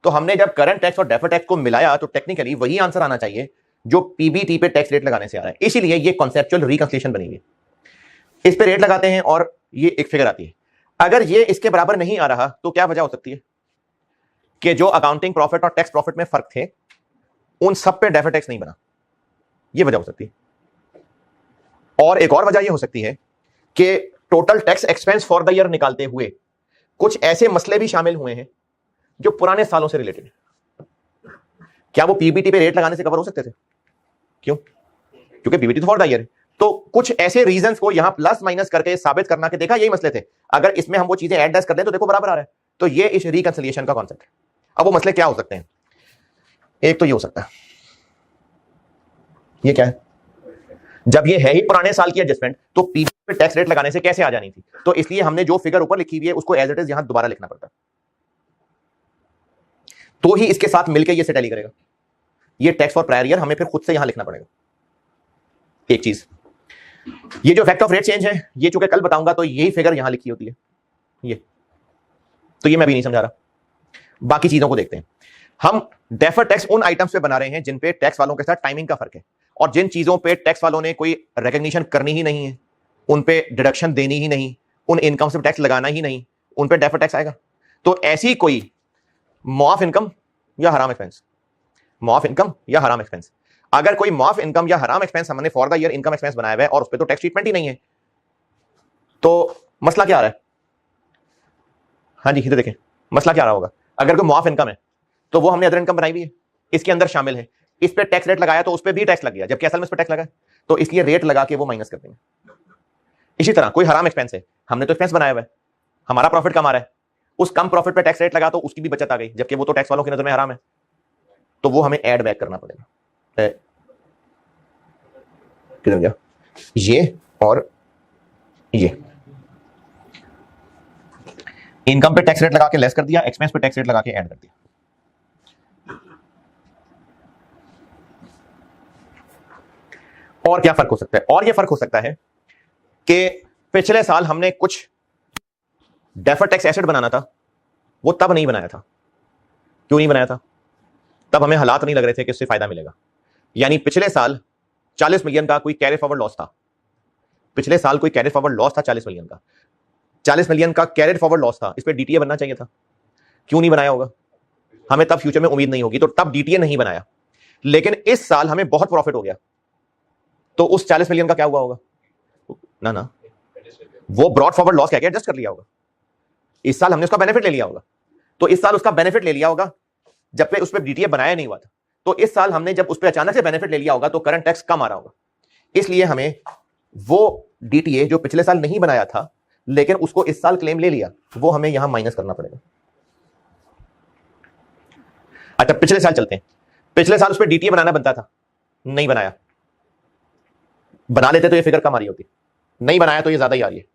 तो हमने जब करंट टैक्स और डेफर्ड टैक्स को मिलाया तो टेक्निकली वही आंसर आना चाहिए जो पीबीटी पे टैक्स रेट लगाने से आ रहा है। इसीलिए ये कॉन्सेप्चुअल रिकंसिलिएशन बनी हुई। इस पे रेट लगाते हैं और ये एक फिगर आती है। अगर ये इसके बराबर नहीं आ रहा तो क्या वजह हो सकती है? कि जो अकाउंटिंग प्रॉफिट और टैक्स प्रॉफिट में फर्क थे उन सब पे डेफर्ड टैक्स नहीं बना, ये वजह हो सकती है। और एक और वजह यह हो सकती है कि total tax expense for the year निकालते हुए कुछ ऐसे मसले भी शामिल हुए हैं जो पुराने सालों से रिलेटेड है। क्या वो पीबीटी पे रेट लगाने से कवर हो सकते थे? क्यों? क्योंकि पीबीटी तो फॉर द ईयर है। तो कुछ ऐसे रीजंस को यहां प्लस माइनस करके साबित करना कि देखा यही मसले थे, अगर इसमें हम वो चीजें एडजस्ट कर दें तो देखो बराबर आ रहा है। तो ये इस रिकंसिलिएशन का कॉन्सेप्ट है। अब वो मसले क्या हो सकते हैं? एक तो ये हो सकता है, ये क्या है, जब ये है ही पुराने साल की एडजस्टमेंट तो पीबीटी पे टैक्स रेट लगाने से कैसे आ जानी थी? तो इसलिए हमने जो फिगर ऊपर लिखी हुई है उसको एज इट इज यहां दोबारा लिखना पड़ता है, तो ही इसके साथ मिलकर ये से टैली करेगा। ये टैक्स फॉर प्रायर ईयर हमें फिर खुद से यहां लिखना पड़ेगा। एक चीज, ये जो इफेक्ट ऑफ रेट चेंज है ये चूंकि कल बताऊंगा तो यही फिगर यहां लिखी होती है ये, तो ये मैं भी नहीं समझा रहा। बाकी चीजों को देखते हैं। हम डेफर्ड टैक्स उन आइटम्स पे बना रहे हैं जिन पे टैक्स वालों के साथ टाइमिंग का फर्क है, और जिन चीजों पे टैक्स वालों ने कोई रिकॉग्निशन करनी ही नहीं है, उन पे डिडक्शन देनी ही नहीं, उन इनकम से टैक्स लगाना ही नहीं, उन पे डेफर्ड टैक्स आएगा। तो ऐसी कोई मुआफ इनकम या हराम एक्सपेंस, मुआफ इनकम या हराम एक्सपेंस, अगर कोई मुआफ इनकम या हराम एक्सपेंस हमने for the year income expense बनाया हुआ है और उस पर तो टैक्स ट्रीटमेंट ही नहीं है, तो मसला क्या आ रहा है? हाँ जी इधर देखें, मसला क्या आ रहा होगा? अगर कोई मुआफ इनकम है तो वो हमने अदर इनकम बनाई हुई है, इसके अंदर शामिल है, इस पे टैक्स रेट लगाया तो उस पे भी टैक्स लग गया, जबकि असल में इस पे टैक्स लगा है, तो इसलिए रेट लगा के वो माइनस कर देंगे। इसी तरह कोई हराम एक्सपेंस है, हमने तो एक्सपेंस बनाया हुआ है, हमारा प्रॉफिट कम आ रहा है, उस कम प्रॉफिट पे टैक्स रेट लगा तो उसकी भी बचत आ गई, जबकि वो तो टैक्स वालों की नजर में हराम है, तो वो हमें ऐड बैक करना पड़ेगा। किधर गया ये, और ये इनकम पे टैक्स रेट लगा के लेस कर दिया, एक्सपेंस पे टैक्स रेट लगा के ऐड कर दिया। और क्या फर्क हो सकता है? और ये फर्क हो सकता है कि पिछले साल हमने कुछ डेफर्ड टैक्स एसेट बनाना था, वो तब नहीं बनाया था। क्यों नहीं बनाया था? तब हमें हालात नहीं लग रहे थे कि उससे फायदा मिलेगा। यानी पिछले साल 40 मिलियन का कोई कैरी फॉरवर्ड लॉस था, पिछले साल कोई कैरी फॉरवर्ड लॉस था 40 मिलियन का, 40 मिलियन का कैरी फॉरवर्ड लॉस था, इस पे डीटीए बनना चाहिए था। क्यों नहीं बनाया होगा? हमें तब फ्यूचर में उम्मीद नहीं होगी, तो तब डीटीए नहीं बनाया। लेकिन इस साल हमें बहुत प्रॉफिट हो गया, तो उस 40 मिलियन का क्या हुआ होगा? ना वो ब्रॉड फॉरवर्ड लॉस क्या एडजस्ट कर लिया होगा। इस साल हमने उसका बेनिफिट ले लिया होगा, तो इस साल उसका बेनिफिट ले लिया होगा जब पे उस पर डीटीए बनाया नहीं हुआ था। तो इस साल हमने जब उस पर अचानक से बेनिफिट ले लिया होगा तो करंट टैक्स कम आ रहा होगा। इसलिए हमें वो डीटीए जो पिछले साल नहीं बनाया था लेकिन उसको इस साल क्लेम ले लिया, वो हमें यहां माइनस करना पड़ेगा। अच्छा पिछले साल चलते हैं। पिछले साल उस पर डीटीए बनाना बनता था, नहीं बनाया, बना लेते तो ये फिगर कम आ रही होती, नहीं बनाया तो ये ज्यादा ही आ रही है,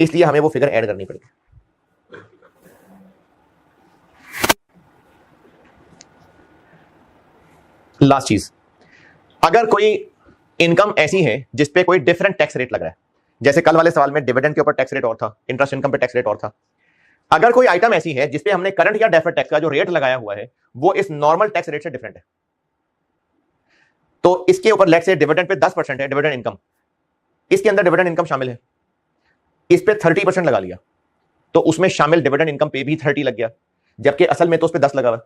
इसलिए हमें वो फिगर ऐड करनी पड़ेगी। लास्ट चीज, अगर कोई इनकम ऐसी है जिसपे कोई डिफरेंट टैक्स रेट लग रहा है, जैसे कल वाले सवाल में डिविडेंड के ऊपर टैक्स रेट और था, इंटरेस्ट इनकम पे टैक्स रेट और था, अगर कोई आइटम ऐसी है जिसपे हमने करंट या डेफर्ड टैक्स का जो रेट लगाया हुआ है वो इस नॉर्मल टैक्स रेट से डिफरेंट है, तो इसके ऊपर लेट्स से डिविडेंड पे 10% है डिविडेंड इनकम, इसके अंदर डिविडेंड इनकम शामिल है, इस पे 30% लगा लिया, तो उसमें शामिल डिविडेंड इनकम पे भी 30 लग गया, जबकि असल में तो उस पे 10 लगा हुआ,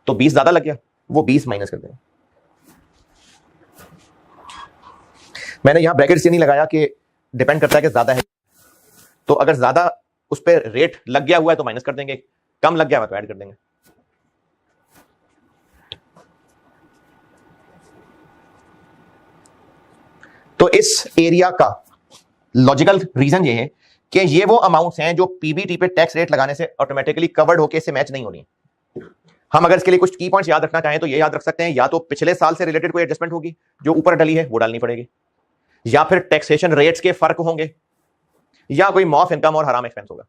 तो 20 ज्यादा लग गया, वो 20 माइनस कर देंगे। मैंने यहां ब्रैकेट से नहीं लगाया कि डिपेंड करता है कि ज्यादा है, तो अगर ज्यादा उस पर रेट लग गया हुआ है तो माइनस कर देंगे, कम लग गया हुआ तो ऐड कर देंगे। तो इस एरिया का लॉजिकल रीजन ये है कि ये वो अमाउंट्स हैं जो पीबीटी पे टैक्स रेट लगाने से ऑटोमेटिकली कवर्ड होकर इससे मैच नहीं होनी। हम अगर इसके लिए कुछ की पॉइंट्स याद रखना चाहें तो ये याद रख सकते हैं, या तो पिछले साल से रिलेटेड कोई एडजस्टमेंट होगी जो ऊपर डली है वो डालनी पड़ेगी, या फिर टैक्सेशन रेट्स के फर्क होंगे, या कोई मॉफ इनकम और हराम एक्सपेंस होगा।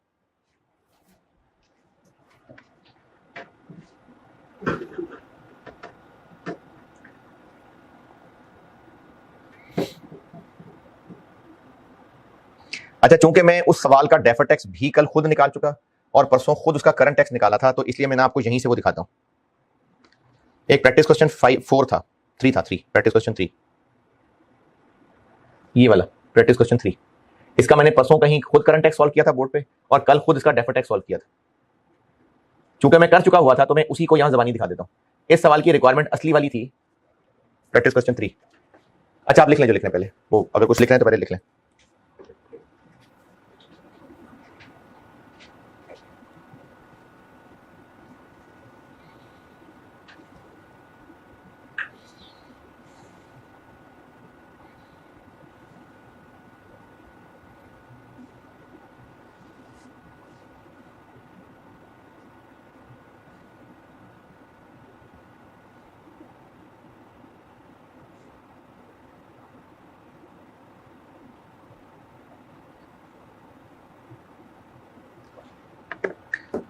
अच्छा चूंकि मैं उस सवाल का डेफर्ड टैक्स भी कल खुद निकाल चुका और परसों खुद उसका करंट टैक्स निकाला था, तो इसलिए मैंने आपको यहीं से वो दिखाता हूं। एक प्रैक्टिस क्वेश्चन 4 था, 3 था, 3 प्रैक्टिस क्वेश्चन 3, ये वाला प्रैक्टिस क्वेश्चन 3, इसका मैंने परसों कहीं खुद करंट टैक्स सॉल्व किया था बोर्ड पे और कल खुद इसका डेफर्ड टैक्स सॉल्व किया था। चूंकि मैं कर चुका हुआ था तो मैं उसी को यहां जबानी दिखा देता हूं। इस सवाल की रिक्वायरमेंट असली वाली थी प्रैक्टिस क्वेश्चन 3। अच्छा आप लिख लें जो लिखने पहले, वो अगर कुछ लिख रहे हैं तो पहले लिख लें।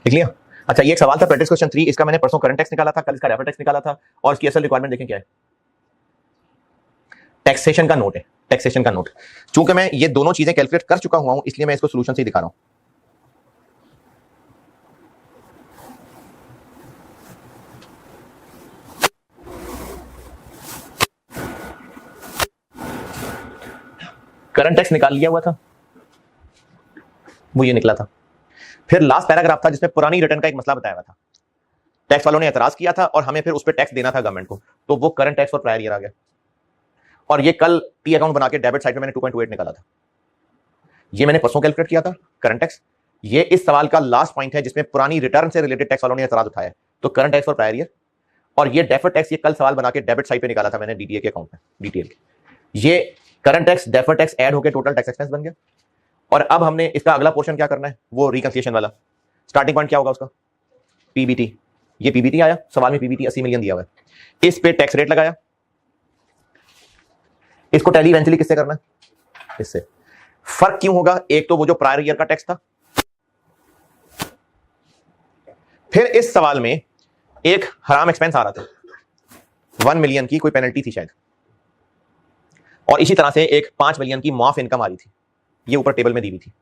लिख लिया? अच्छा ये एक सवाल था प्रैक्टिस क्वेश्चन 3, इसका मैंने परसों करंट टैक्स निकाला था, कल इसका डेफर्ड टैक्स निकाला था, और इसकी असल रिक्वायरमेंट देखें क्या है, टैक्सेशन का नोट है, टैक्सेशन का नोट। चूंकि मैं ये दोनों चीजें कैलकुलेट कर चुका हुआ हूं इसलिए मैं इसको सोल्यूशन से ही दिखा रहा हूं। करंट टैक्स निकाल लिया हुआ था, वो ये निकला था। फिर लास्ट पैराग्राफ था जिसमें पुरानी रिटर्न का एक मसला बताया हुआ था, टैक्स वालों ने एतराज किया था और हमें फिर उस पर टैक्स देना था गवर्नमेंट को, तो वो करंट टैक्स और प्रायर ईयर आ गया। और ये कल टी अकाउंट बना के डेबिट साइड में मैंने 2.28 निकाला था, ये मैंने परसों कैलकुलेट किया था करंट टैक्स। ये इस सवाल का लास्ट पॉइंट है जिसमें पुरानी रिटर्न से रिलेटेड टैक्स वालों ने एतराज उठाया, तो करंट टैक्स और प्रायर ईयर। और ये डेफर्ड टैक्स ये कल सवाल बना के डेबिट साइड पे निकाला था मैंने डीटीए के अकाउंट में, डीटीएल के। ये current tax deferred tax add होकर टोटल टैक्स एक्सपेंस बन गया। और अब हमने इसका अगला पोर्शन क्या करना है, वो रिकंसिलिएशन वाला। स्टार्टिंग पॉइंट क्या होगा उसका, पीबीटी। ये पीबीटी आया, सवाल में पीबीटी 80 मिलियन दिया हुआ है, इस पे टैक्स रेट लगाया। इसको टैली इवेंचुअली किससे करना है, इससे। फर्क क्यों होगा, एक तो वो जो प्रायर ईयर का टैक्स था, फिर इस सवाल में एक हराम एक्सपेंस आ रहा था 1 मिलियन की, कोई पेनल्टी थी शायद, और इसी तरह से एक 5 मिलियन की माफ इनकम आ रही थी, ये ऊपर टेबल में दी हुई थी।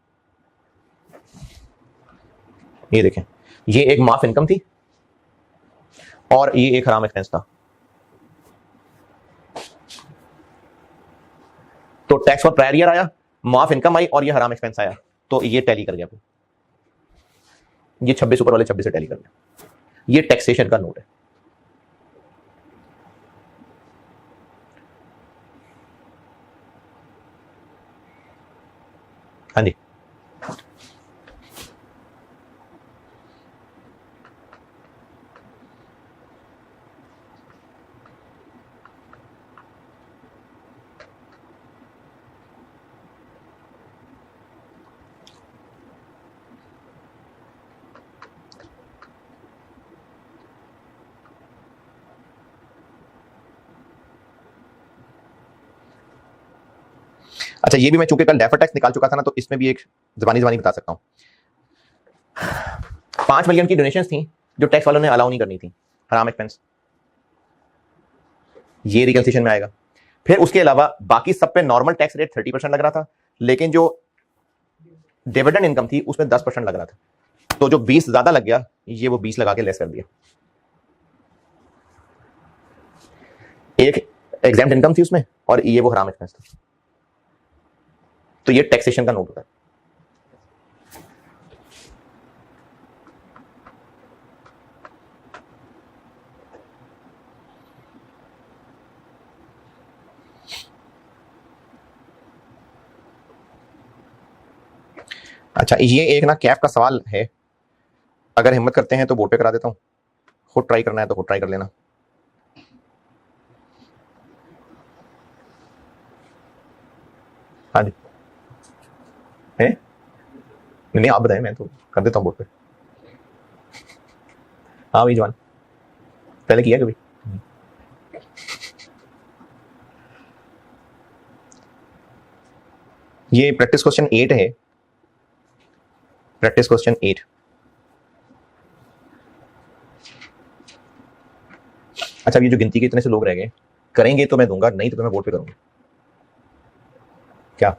ये देखें, ये एक माफ इनकम थी और ये एक हराम एक्सपेंस था। तो टैक्स फॉर प्रायर ईयर आया, माफ इनकम आई और ये हराम एक्सपेंस आया, तो ये टैली कर गया। ये 26 ऊपर वाले 26 से टैली कर गया। ये टैक्सेशन का नोट है। हाँ जी, अच्छा ये भी मैं चूंकि कल डेफर्ड टैक्स निकाल चुका था ना, तो इसमें भी एक जबानी बता सकता हूं। 5 मिलियन की डोनेशंस थी जो टैक्स वालों ने अलाउ नहीं करनी थी, हराम एक्सपेंस, ये रिकंसिलिएशन में आएगा। फिर उसके अलावा बाकी सब पे नॉर्मल टैक्स रेट 30% लग रहा था, लेकिन जो डिविडेंड इनकम थी उसमें 10% लग रहा था, तो जो 20 ज्यादा लग गया, ये वो 20 लगा के लेस कर दिया। एक एग्जाम्प्ट इनकम थी उसमें और ये वो हराम एक्सपेंस था। तो ये टैक्सेशन का नोट होता है। अच्छा ये एक ना कैफ का सवाल है, अगर हिम्मत करते हैं तो बोर्ड पे करा देता हूं, खुद ट्राई करना है तो खुद ट्राई कर लेना। हाँ जी, है नहीं आप बताएं, मैं तो कर देता हूं बोर्ड पे। हाँ भाई जवान, पहले किया कभी? ये प्रैक्टिस क्वेश्चन 8 है, प्रैक्टिस क्वेश्चन 8। अच्छा ये जो गिनती के इतने से लोग रह गए, करेंगे तो मैं दूंगा, नहीं तो मैं बोर्ड पे करूंगा। क्या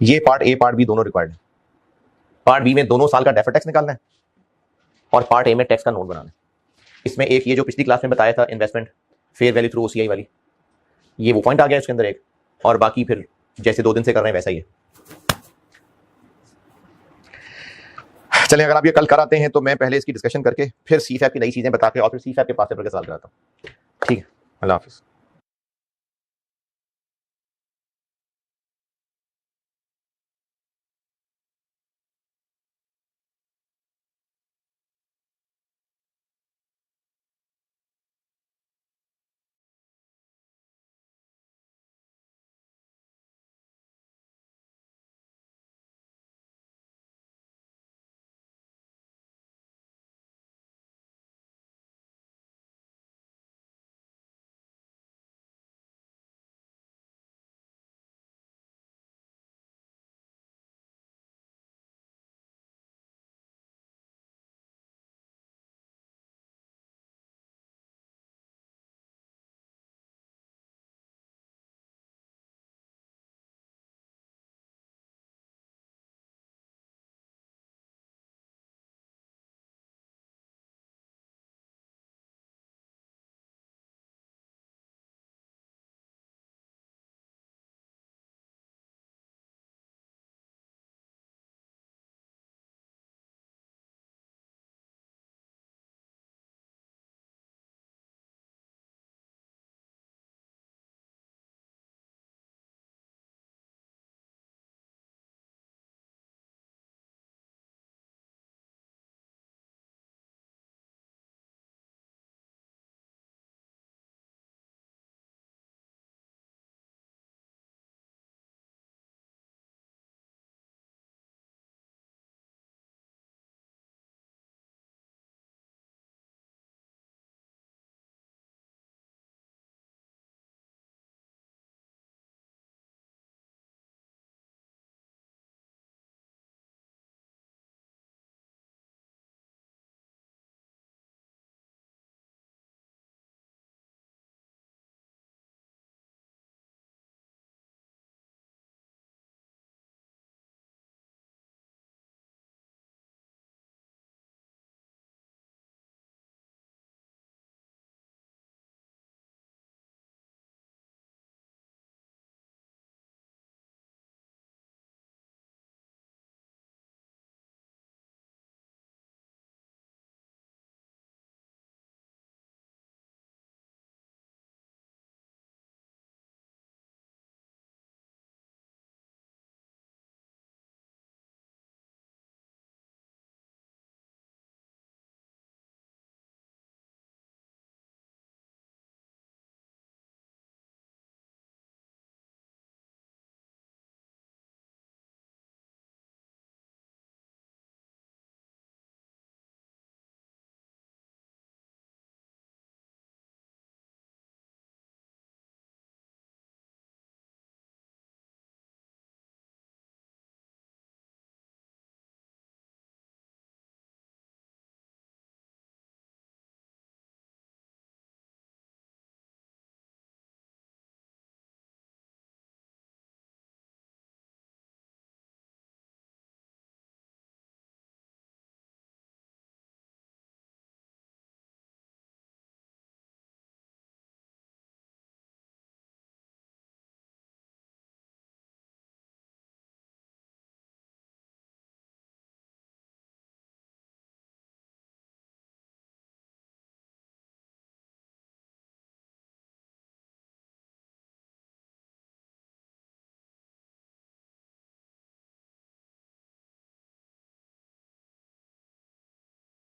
ये पार्ट ए पार्ट बी दोनों रिक्वायर्ड है। पार्ट बी में दोनों साल का डेफर्ड टैक्स निकालना है और पार्ट ए में टैक्स का नोट बनाना है। इसमें एक ये जो पिछली क्लास में बताया था investment fair value through OCI वाली, ये वो पॉइंट आ गया इसके अंदर एक, और बाकी फिर जैसे 2 दिन से कर रहे हैं वैसा ही है। चलें अगर आप ये कल कराते हैं तो मैं पहले इसकी डिस्कशन करके फिर सीफैप की नई चीजें बता के और फिर सीफैप के पास पेपर के सवाल कराता हूँ। ठीक है, अल्लाह हाफिज़।